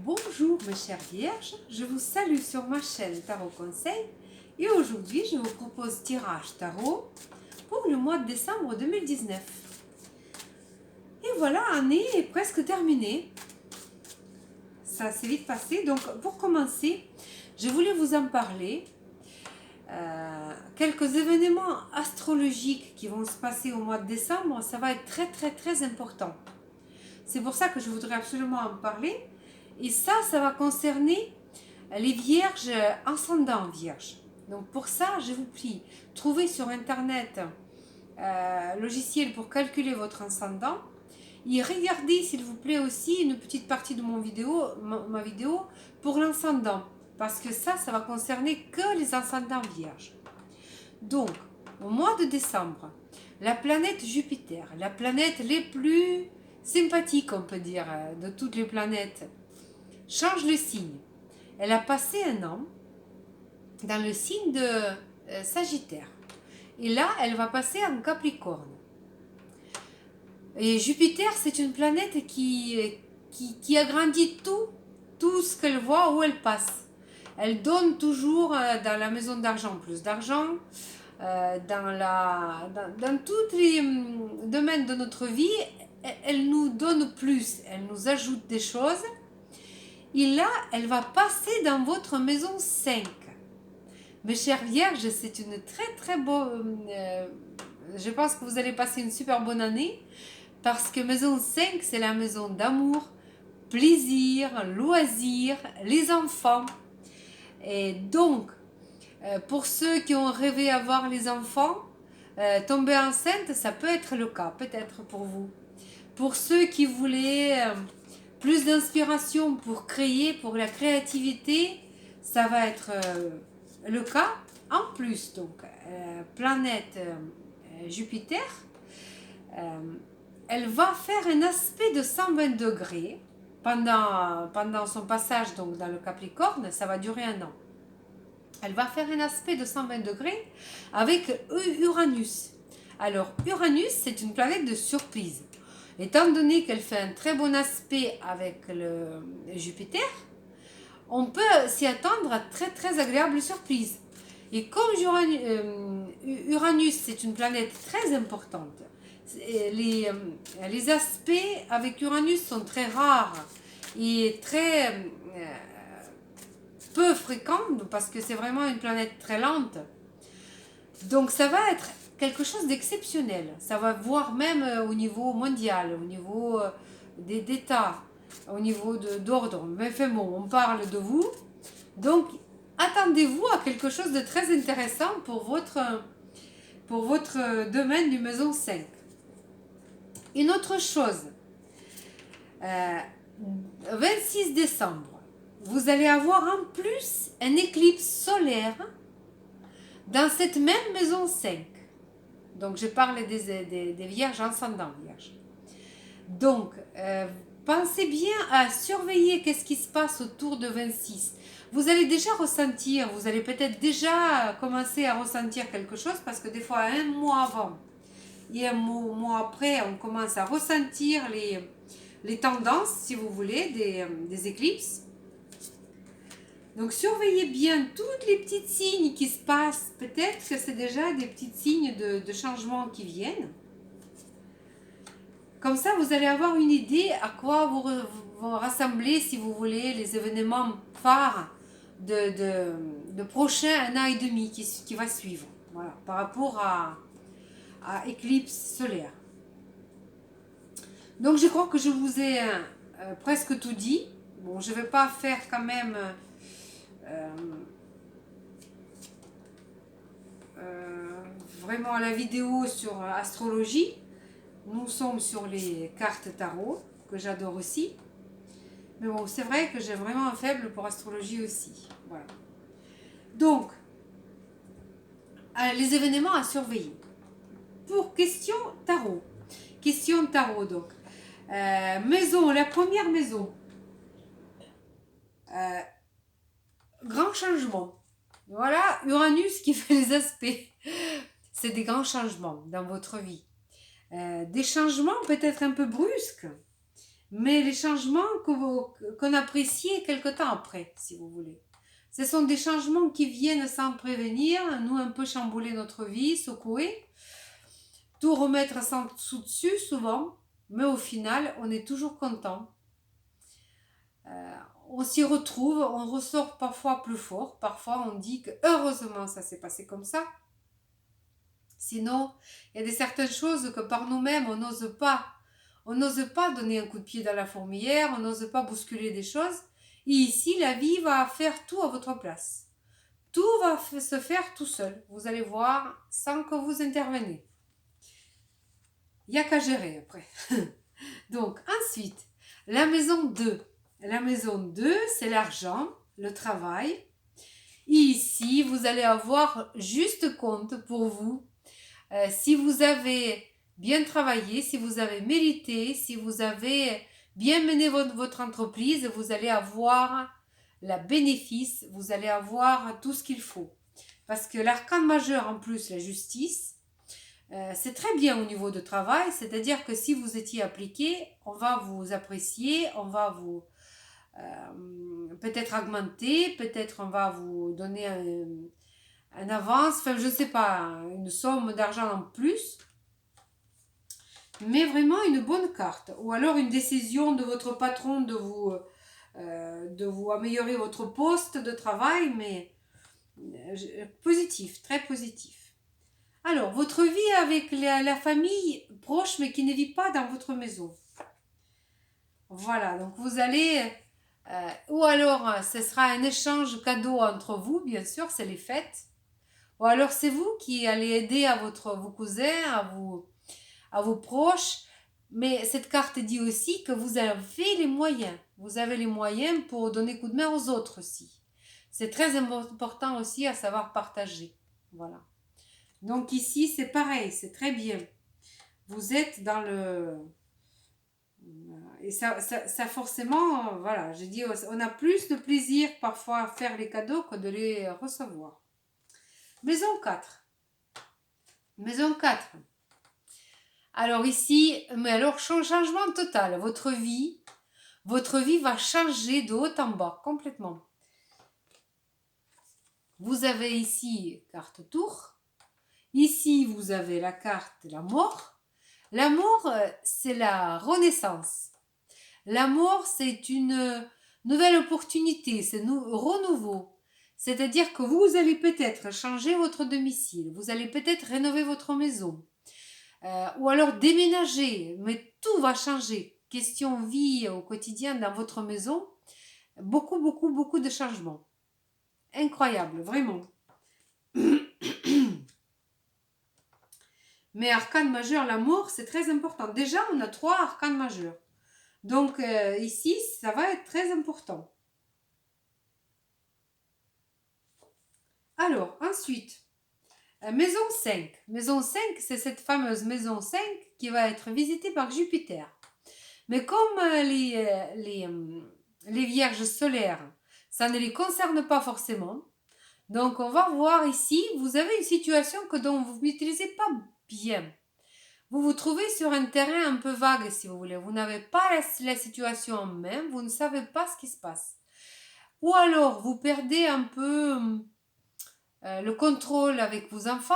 Bonjour mes chères vierges, je vous salue sur ma chaîne Tarot Conseil et aujourd'hui je vous propose tirage tarot pour le mois de décembre 2019. Et voilà, l'année est presque terminée. Ça s'est vite passé, donc pour commencer, je voulais vous en parler. Quelques événements astrologiques qui vont se passer au mois de décembre, ça va être très important. C'est pour ça que je voudrais absolument en parler. Et ça va concerner les vierges ascendant vierge. Donc pour ça, je vous prie, trouvez sur internet logiciel pour calculer votre ascendant. Et regardez s'il vous plaît aussi une petite partie de ma vidéo pour l'ascendant. Parce que ça va concerner que les ascendants vierges. Donc, au mois de décembre, la planète Jupiter, la planète les plus sympathiques, on peut dire, de toutes les planètes, change le signe. Elle a passé un an dans le signe de Sagittaire. Et là, elle va passer en Capricorne. Et Jupiter, c'est une planète qui agrandit tout ce qu'elle voit où elle passe. Elle donne toujours dans la maison d'argent plus d'argent, dans tous les domaines de notre vie, elle nous donne plus, elle nous ajoute des choses. Et là, elle va passer dans votre maison 5. Mes chères vierges, c'est une très bonne... je pense que vous allez passer une super bonne année parce que maison 5, c'est la maison d'amour, plaisir, loisirs, les enfants. Et donc, pour ceux qui ont rêvé d'avoir les enfants, tomber enceinte, ça peut être le cas, peut-être pour vous. Pour ceux qui voulaient plus d'inspiration pour créer, pour la créativité, ça va être le cas. En plus, donc, planète Jupiter, elle va faire un aspect de 120 degrés pendant son passage donc, dans le Capricorne, ça va durer un an. Elle va faire un aspect de 120 degrés avec Uranus. Alors, Uranus, c'est une planète de surprise. Étant donné qu'elle fait un très bon aspect avec le Jupiter, on peut s'y attendre à très agréables surprises. Et comme Uranus, c'est une planète très importante, les aspects avec Uranus sont très rares et très peu fréquents parce que c'est vraiment une planète très lente. Donc ça va être quelque chose d'exceptionnel. Ça va voir même au niveau mondial, au niveau d'État, au niveau d'ordre. Mais enfin bon, on parle de vous. Donc, attendez-vous à quelque chose de très intéressant pour votre domaine du maison 5. Une autre chose, 26 décembre, vous allez avoir en plus un éclipse solaire dans cette même maison 5. Donc, je parle des vierges ascendant vierges. Donc, pensez bien à surveiller qu'est-ce qui se passe autour de 26. Vous allez déjà ressentir, vous allez peut-être déjà commencer à ressentir quelque chose parce que des fois, un mois avant et un mois après, on commence à ressentir les tendances, si vous voulez, des éclipses. Donc, surveillez bien tous les petits signes qui se passent. Peut-être que c'est déjà des petits signes de changement qui viennent. Comme ça, vous allez avoir une idée à quoi vous rassembler, si vous voulez, les événements phares de prochain 1 an et demi qui va suivre. Voilà, par rapport à éclipse solaire. Donc, je crois que je vous ai presque tout dit. Bon, je ne vais pas faire quand même... vraiment la vidéo sur astrologie. Nous sommes sur les cartes tarot, que j'adore aussi. Mais bon, c'est vrai que j'ai vraiment un faible pour astrologie aussi. Voilà. Donc, les événements à surveiller. Pour question tarot. Question tarot, donc. Maison, la première maison. Grand changement. Voilà, Uranus qui fait les aspects. C'est des grands changements dans votre vie. Des changements peut-être un peu brusques, mais les changements qu'on apprécie quelque temps après, si vous voulez. Ce sont des changements qui viennent sans prévenir, nous un peu chambouler notre vie, secouer, tout remettre sans sous dessus souvent, mais au final, on est toujours content. On s'y retrouve, on ressort parfois plus fort, parfois on dit que heureusement ça s'est passé comme ça. Sinon, il y a certaines choses que par nous-mêmes on n'ose pas. On n'ose pas donner un coup de pied dans la fourmilière, on n'ose pas bousculer des choses. Et ici, la vie va faire tout à votre place. Tout va se faire tout seul. Vous allez voir, sans que vous interveniez. Il n'y a qu'à gérer après. Donc, ensuite, la maison 2. La maison 2, c'est l'argent, le travail. Et ici, vous allez avoir juste compte pour vous. Si vous avez bien travaillé, si vous avez mérité, si vous avez bien mené votre entreprise, vous allez avoir la bénéfice, vous allez avoir tout ce qu'il faut. Parce que l'arcane majeur, en plus, la justice, c'est très bien au niveau de travail, c'est-à-dire que si vous étiez appliqué, on va vous apprécier, on va vous peut-être augmenter, peut-être on va vous donner un avance, enfin je ne sais pas, une somme d'argent en plus, mais vraiment une bonne carte. Ou alors une décision de votre patron de vous améliorer votre poste de travail, mais positif, très positif. Alors, votre vie avec la famille proche, mais qui ne vit pas dans votre maison. Voilà, donc vous allez... ou alors, ce sera un échange cadeau entre vous, bien sûr, c'est les fêtes. Ou alors, c'est vous qui allez aider à vos cousins, à vos proches. Mais cette carte dit aussi que vous avez les moyens. Vous avez les moyens pour donner coup de main aux autres aussi. C'est très important aussi à savoir partager. Voilà. Donc ici, c'est pareil, c'est très bien. Vous êtes dans le... Et ça forcément, voilà, j'ai dit, on a plus de plaisir parfois à faire les cadeaux que de les recevoir. Maison 4. Maison 4. Alors ici, mais alors changement total. Votre vie va changer de haut en bas, complètement. Vous avez ici carte tour. Ici, vous avez la carte la mort. La mort, c'est la renaissance. La mort, c'est une nouvelle opportunité, c'est renouveau. C'est-à-dire que vous allez peut-être changer votre domicile, vous allez peut-être rénover votre maison, ou alors déménager, mais tout va changer. Question vie au quotidien dans votre maison, beaucoup, beaucoup, beaucoup de changements. Incroyable, vraiment. Mais arcane majeur, l'amour, c'est très important. Déjà, on a 3 arcanes majeurs. Donc ici, ça va être très important. Alors, ensuite, maison 5. Maison 5, c'est cette fameuse maison 5 qui va être visitée par Jupiter. Mais comme les vierges solaires, ça ne les concerne pas forcément. Donc, on va voir ici, vous avez une situation dont vous n'utilisez pas bien. Vous vous trouvez sur un terrain un peu vague, si vous voulez. Vous n'avez pas la situation en main, vous ne savez pas ce qui se passe. Ou alors, vous perdez un peu le contrôle avec vos enfants,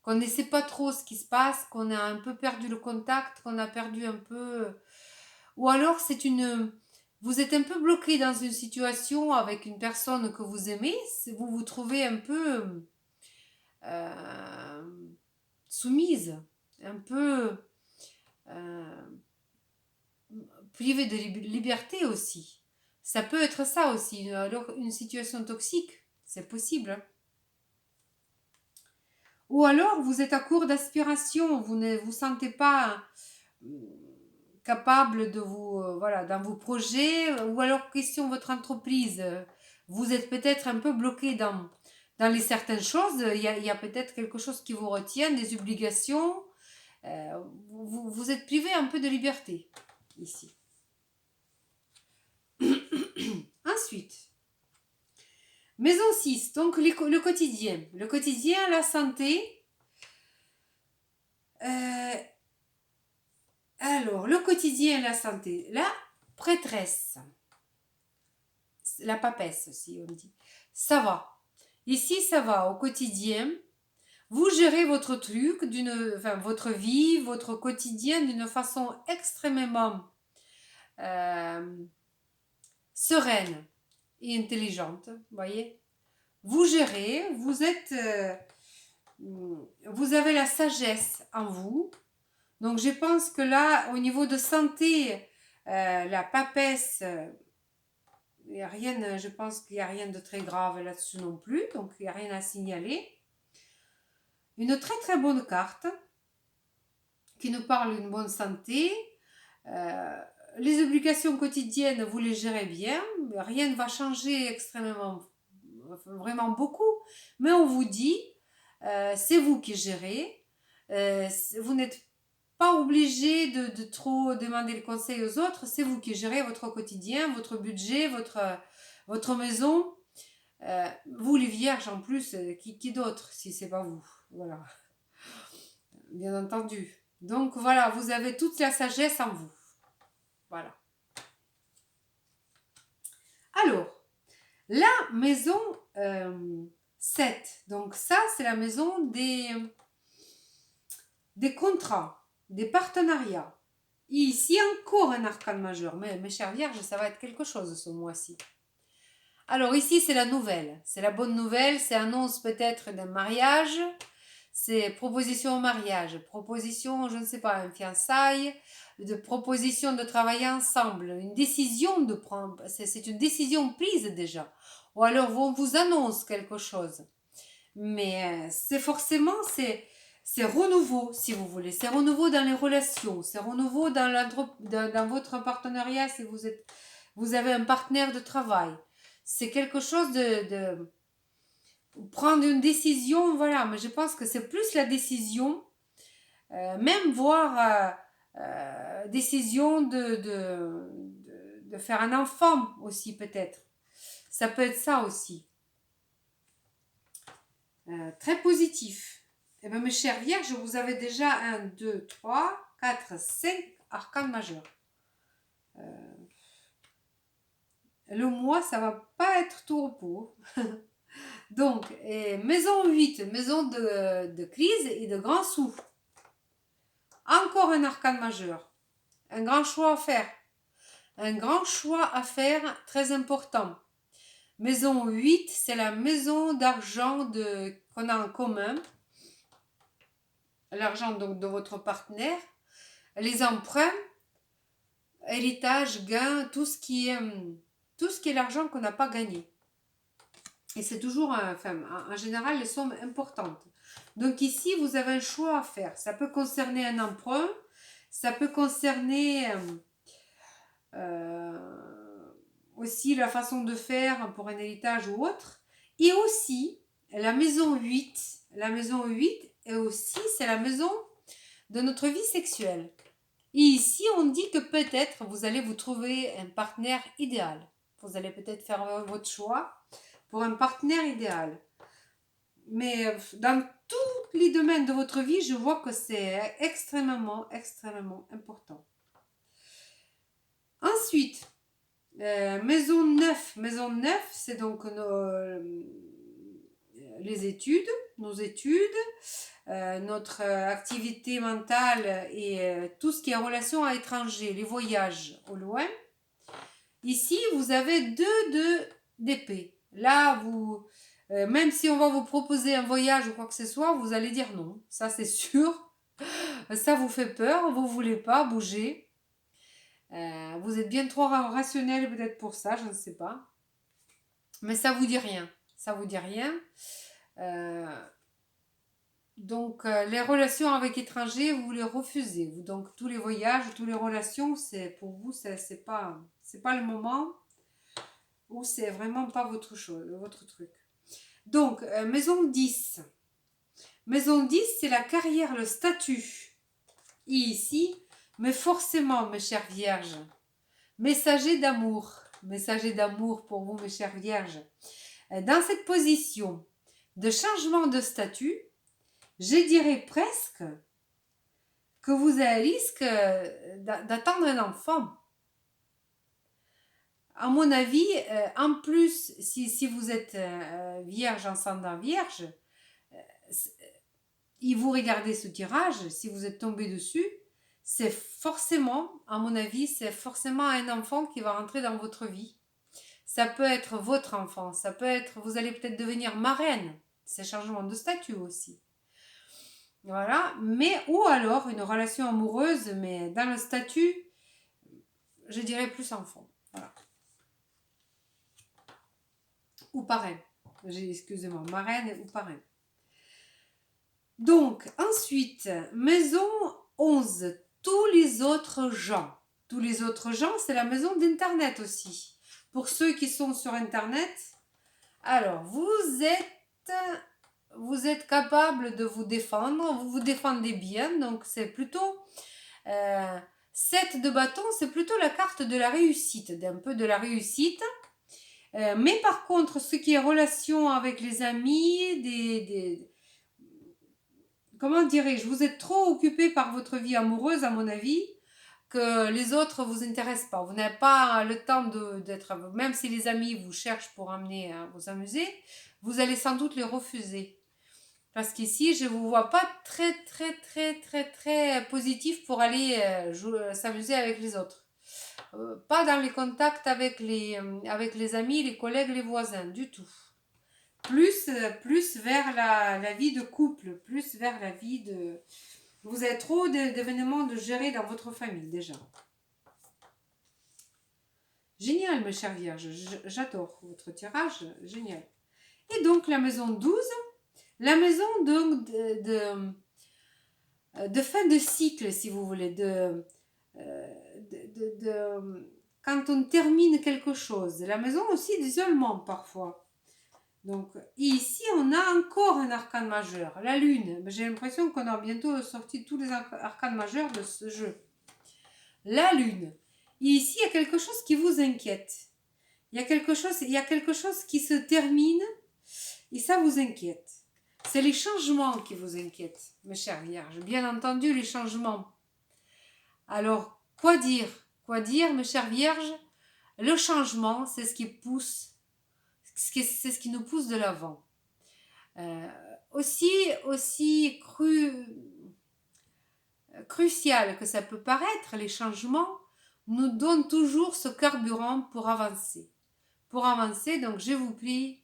qu'on ne sait pas trop ce qui se passe, qu'on a un peu perdu le contact, qu'on a perdu un peu... Ou alors, vous êtes un peu bloqué dans une situation avec une personne que vous aimez, vous vous trouvez un peu soumise, un peu privée de liberté aussi. Ça peut être ça aussi, alors une situation toxique, c'est possible. Ou alors vous êtes à court d'aspiration, vous ne vous sentez pas capable de vous, voilà, dans vos projets, ou alors question votre entreprise, vous êtes peut-être un peu bloqué dans les certaines choses, il y a peut-être quelque chose qui vous retient, des obligations, vous êtes privé un peu de liberté ici. Ensuite, maison 6, donc le quotidien. Le quotidien, la santé. Alors, le quotidien et la santé. La prêtresse, la papesse aussi, on dit. Ça va. Ici, ça va au quotidien. Vous gérez votre truc, enfin, votre vie, votre quotidien d'une façon extrêmement euh, sereine et intelligente. Voyez, vous gérez, vous avez la sagesse en vous. Donc, je pense que là, au niveau de santé, la papesse, y a rien, je pense qu'il n'y a rien de très grave là-dessus non plus. Donc, il n'y a rien à signaler. Une très très bonne carte qui nous parle d'une bonne santé. Euh, les obligations quotidiennes, vous les gérez bien. Rien ne va changer extrêmement, vraiment beaucoup. Mais on vous dit, c'est vous qui gérez. Vous n'êtes pas obligé de trop demander le conseil aux autres. C'est vous qui gérez votre quotidien, votre budget, votre maison. Vous les vierges en plus, qui d'autre si c'est pas vous? Voilà, bien entendu. Donc voilà, vous avez toute la sagesse en vous. Voilà. Alors, la maison 7. Donc ça, c'est la maison des contrats, des partenariats. Et ici, encore un arcane majeur. Mais mes chers vierges, ça va être quelque chose ce mois-ci. Alors ici, c'est la nouvelle. C'est la bonne nouvelle. C'est annonce peut-être d'un mariage. C'est proposition au mariage. Proposition, je ne sais pas, un fiançailles. De proposition de travailler ensemble. Une décision de prendre. C'est une décision prise déjà. Ou alors on vous annonce quelque chose. Mais c'est forcément, c'est renouveau, si vous voulez. C'est renouveau dans les relations. C'est renouveau dans votre partenariat si vous avez un partenaire de travail. C'est quelque chose de prendre une décision, voilà. Mais je pense que c'est plus la décision, même voire décision de faire un enfant aussi peut-être. Ça peut être ça aussi. Très positif. Eh bien, mes chers vierges, vous avez déjà 1, 2, 3, 4, 5 arcanes majeurs. Le mois, ça va pas être tout repos. Donc, maison 8, maison de crise et de grands sous. Encore un arcane majeur. Un grand choix à faire. Un grand choix à faire très important. Maison 8, c'est la maison d'argent qu'on a en commun. L'argent donc de votre partenaire. Les emprunts, héritage, gain, tout ce qui est l'argent qu'on n'a pas gagné. Et c'est toujours, enfin, en général, les sommes importantes. Donc ici, vous avez un choix à faire. Ça peut concerner un emprunt, ça peut concerner aussi la façon de faire pour un héritage ou autre. Et aussi, la maison 8. La maison 8, et aussi, c'est la maison de notre vie sexuelle. Et ici, on dit que peut-être vous allez vous trouver un partenaire idéal. Vous allez peut-être faire votre choix pour un partenaire idéal. Mais dans tous les domaines de votre vie, je vois que c'est extrêmement, extrêmement important. Ensuite, maison 9. Maison 9, c'est donc les études, nos études, notre activité mentale et tout ce qui est en relation à l'étranger, les voyages au loin. Ici, vous avez 2 d'épée. Là, même si on va vous proposer un voyage ou quoi que ce soit, vous allez dire non. Ça, c'est sûr. Ça vous fait peur, vous ne voulez pas bouger. Vous êtes bien trop rationnel peut-être pour ça, je ne sais pas. Mais ça vous dit rien. Ça vous dit rien. Donc, les relations avec étrangers, vous les refusez. Donc, tous les voyages, toutes les relations, pour vous, c'est pas le moment ou c'est vraiment pas votre truc. Donc, maison 10. Maison 10, c'est la carrière, le statut. Et ici, mais forcément, mes chères vierges, messager d'amour pour vous, mes chères vierges. Dans cette position de changement de statut, je dirais presque que vous avez le risque d'attendre un enfant. À mon avis, en plus, si vous êtes vierge, ascendant vierge, et vous regardez ce tirage, si vous êtes tombé dessus, c'est forcément, à mon avis, c'est forcément un enfant qui va rentrer dans votre vie. Ça peut être votre enfant, ça peut être, vous allez peut-être devenir marraine, c'est changement de statut aussi. Voilà, mais ou alors une relation amoureuse, mais dans le statut, je dirais plus enfant. Voilà. Ou parrain. Excusez-moi, marraine ou parrain. Donc, ensuite, maison 11, tous les autres gens. Tous les autres gens, c'est la maison d'Internet aussi. Pour ceux qui sont sur Internet, alors, vous êtes capable de vous défendre, vous vous défendez bien, donc c'est plutôt... 7 de bâton, c'est plutôt la carte de la réussite, d'un peu de la réussite. Mais par contre, ce qui est relation avec les amis, comment dirais-je, vous êtes trop occupé par votre vie amoureuse, à mon avis, que les autres vous intéressent pas. Vous n'avez pas le temps d'être, même si les amis vous cherchent pour amener à vous amuser, vous allez sans doute les refuser. Parce qu'ici, je ne vous vois pas très positif pour aller s'amuser avec les autres. Pas dans les contacts avec les amis, les collègues, les voisins, du tout. Plus vers la vie de couple, plus vers la vie de... Vous avez trop d'événements de gérer dans votre famille déjà. Génial, mes chers vierges, j'adore votre tirage, génial. Et donc la maison 12, la maison donc de fin de cycle, si vous voulez, quand on termine quelque chose. La maison aussi d'isolement parfois. Donc ici, on a encore un arcane majeur, la lune. J'ai l'impression qu'on a bientôt sorti tous les arcanes majeurs de ce jeu. La lune. Et ici, il y a quelque chose qui vous inquiète. Il y a quelque chose qui se termine et ça vous inquiète. C'est les changements qui vous inquiètent, mes chers vierges. Bien entendu, les changements. Alors, quoi dire? Quoi dire, mes chers vierges? Le changement, c'est ce qui pousse, c'est ce qui nous pousse de l'avant. Aussi crucial que ça peut paraître, les changements nous donnent toujours ce carburant pour avancer. Pour avancer, donc je vous prie,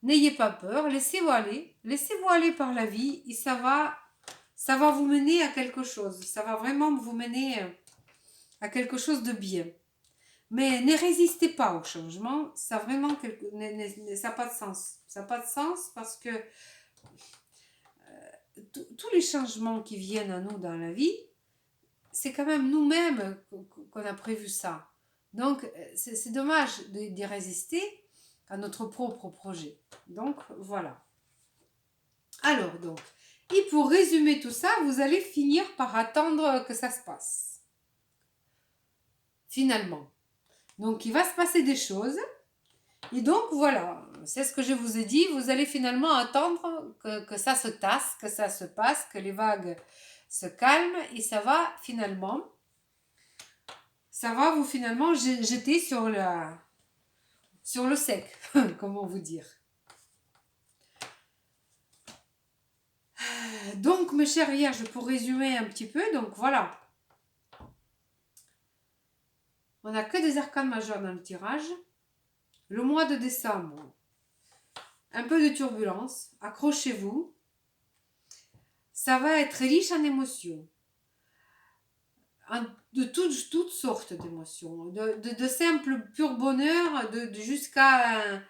n'ayez pas peur, laissez-vous aller par la vie et ça va vous mener à quelque chose. Ça va vraiment vous mener à quelque chose de bien. Mais ne résistez pas au changement, ça n'a pas de sens. Ça n'a pas de sens parce que tous les changements qui viennent à nous dans la vie, c'est quand même nous-mêmes qu'on a prévu ça. Donc, c'est dommage d'y résister à notre propre projet. Donc, voilà. Alors, donc, et pour résumer tout ça, vous allez finir par attendre que ça se passe. Finalement. Donc, il va se passer des choses. Et donc, voilà, c'est ce que je vous ai dit. Vous allez finalement attendre que ça se tasse, que ça se passe, que les vagues se calment. Et ça va vous finalement jeter sur le sec. Comment vous dire? Donc, mes chères vierges, pour résumer un petit peu, donc voilà. On n'a que des arcanes majeurs dans le tirage. Le mois de décembre, un peu de turbulence, accrochez-vous. Ça va être riche en émotions, de toutes sortes d'émotions, de simple pur bonheur, jusqu'à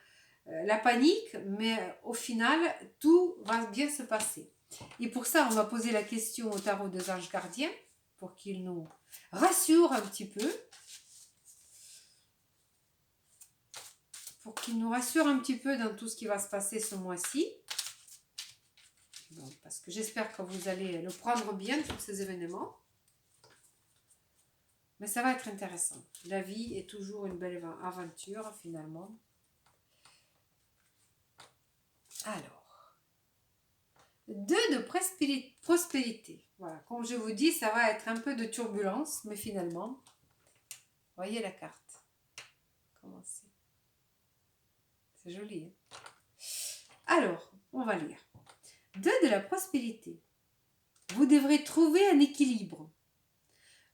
la panique, mais au final, tout va bien se passer. Et pour ça, on va poser la question au tarot des anges gardiens, pour qu'ils nous rassurent un petit peu. Pour qu'il nous rassure un petit peu dans tout ce qui va se passer ce mois-ci. Bon, parce que j'espère que vous allez le prendre bien, tous ces événements. Mais ça va être intéressant. La vie est toujours une belle aventure, finalement. Alors, 2 de prospérité. Voilà, comme je vous dis, ça va être un peu de turbulence, mais finalement, voyez la carte. Comment c'est joli. Hein. Alors, on va lire. 2 de la prospérité. Vous devrez trouver un équilibre.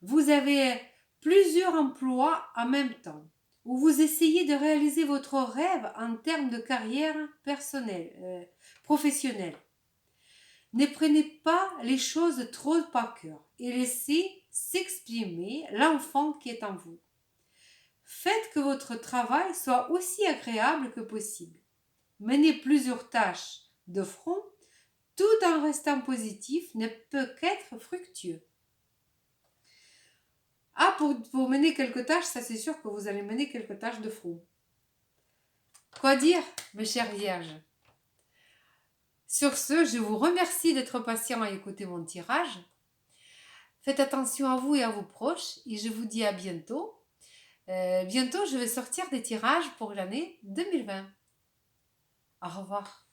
Vous avez plusieurs emplois en même temps, où vous essayez de réaliser votre rêve en termes de carrière professionnelle. Ne prenez pas les choses trop à cœur et laissez s'exprimer l'enfant qui est en vous. Faites que votre travail soit aussi agréable que possible. Menez plusieurs tâches de front tout en restant positif ne peut qu'être fructueux. Ah, pour mener quelques tâches, ça c'est sûr que vous allez mener quelques tâches de front. Quoi dire, mes chers vierges? Sur ce, je vous remercie d'être patient à écouter mon tirage. Faites attention à vous et à vos proches et je vous dis à bientôt. Bientôt, je vais sortir des tirages pour l'année 2020. Au revoir.